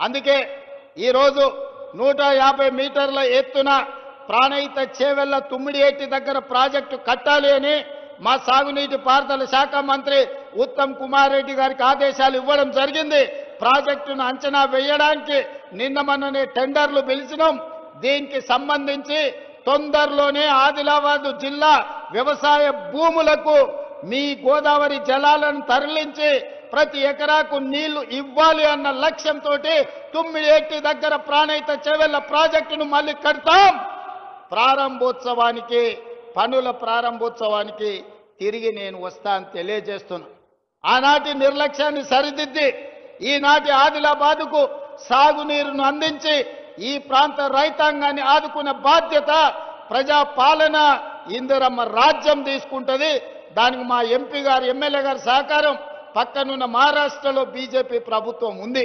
అందుకే ఈరోజు 150 మీటర్ల ఎత్తున ప్రాణహిత చేవెళ్ల తుమ్మిడియేటి దగ్గర ప్రాజెక్టు కట్టాలి అని మా సాగునీటి పారుదల శాఖ మంత్రి ఉత్తమ్ కుమార్ రెడ్డి గారికి ఆదేశాలు ఇవ్వడం జరిగింది. ప్రాజెక్టును అంచనా వేయడానికి నిన్న మొన్ననే టెండర్లు పిలిచినాం. దీనికి సంబంధించి తొందరలోనే ఆదిలాబాద్ జిల్లా వ్యవసాయ భూములకు మీ గోదావరి జలాలను తరలించి ప్రతి ఎకరాకు నీళ్లు ఇవ్వాలి అన్న లక్ష్యంతో తుమ్మిడియేటి దగ్గర ప్రాణహిత చేవెళ్ల ప్రాజెక్టును మళ్ళీ కడతాం. ప్రారంభోత్సవానికి పనుల ప్రారంభోత్సవానికి తిరిగి నేను వస్తా అని తెలియజేస్తున్నా. ఆనాటి నిర్లక్ష్యాన్ని సరిదిద్ది ఈనాటి ఆదిలాబాదుకు సాగునీరును అందించి ఈ ప్రాంత రైతాంగాన్ని ఆదుకునే బాధ్యత ప్రజాపాలన ఇందిరమ్మ రాజ్యం తీసుకుంటది. దానికి మా ఎంపీ గారు ఎమ్మెల్యే గారి సహకారం, పక్కనున్న మహారాష్ట్రలో బీజేపీ ప్రభుత్వం ఉంది.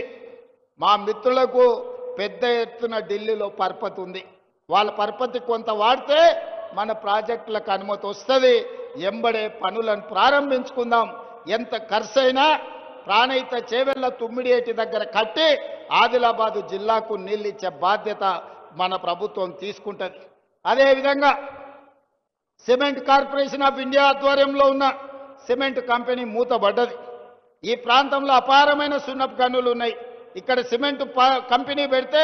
మా మిత్రులకు పెద్ద ఎత్తున ఢిల్లీలో పరపతి ఉంది. వాళ్ళ పరపతి కొంత వాడితే మన ప్రాజెక్టులకు అనుమతి వస్తుంది. ఎంబడే పనులను ప్రారంభించుకుందాం. ఎంత ఖర్చైనా ప్రాణహిత చేవెళ్ల తుమ్మిడియేటి దగ్గర కట్టి ఆదిలాబాదు జిల్లాకు నీళ్ళు ఇచ్చే బాధ్యత మన ప్రభుత్వం తీసుకుంటుంది. అదేవిధంగా సిమెంట్ కార్పొరేషన్ ఆఫ్ ఇండియా ఆధ్వర్యంలో ఉన్న సిమెంట్ కంపెనీ మూతబడ్డది. ఈ ప్రాంతంలో అపారమైన సున్నపు గనులు ఉన్నాయి. ఇక్కడ సిమెంట్ కంపెనీ పెడితే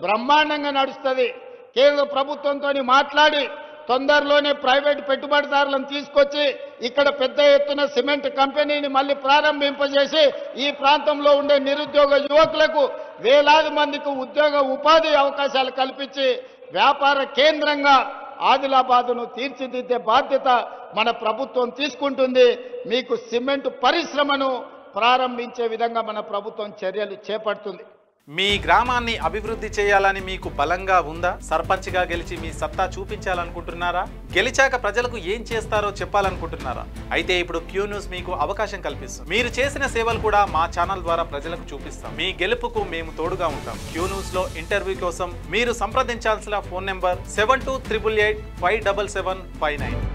బ్రహ్మాండంగా నడుస్తుంది. కేంద్ర ప్రభుత్వంతో మాట్లాడి తొందరలోనే ప్రైవేట్ పెట్టుబడిదారులను తీసుకొచ్చి ఇక్కడ పెద్ద ఎత్తున సిమెంట్ కంపెనీని మళ్ళీ ప్రారంభింపజేసి ఈ ప్రాంతంలో ఉండే నిరుద్యోగ యువకులకు వేలాది మందికి ఉద్యోగ ఉపాధి అవకాశాలు కల్పించి వ్యాపార కేంద్రంగా ఆదిలాబాదును తీర్చిదిద్దే బాధ్యత మన ప్రభుత్వం తీసుకుంటుంది. మీకు సిమెంట్ పరిశ్రమను ప్రారంభించే విధంగా మన ప్రభుత్వం చర్యలు చేపడుతుంది. మీ గ్రామాన్ని అభివృద్ధి చేయాలని మీకు బలంగా ఉందా? సర్పంచ్గా గెలిచి మీ సత్తా చూపించాలనుకుంటున్నారా? గెలిచాక ప్రజలకు ఏం చేస్తారో చెప్పాలనుకుంటున్నారా? అయితే ఇప్పుడు క్యూ న్యూస్ మీకు అవకాశం కల్పిస్తుంది. మీరు చేసిన సేవలు కూడా మా ఛానల్ ద్వారా ప్రజలకు చూపిస్తాం. మీ గెలుపుకు మేము తోడుగా ఉంటాం. క్యూ న్యూస్ లో ఇంటర్వ్యూ కోసం మీరు సంప్రదించాల్సిన ఫోన్ నెంబర్ 7288857759.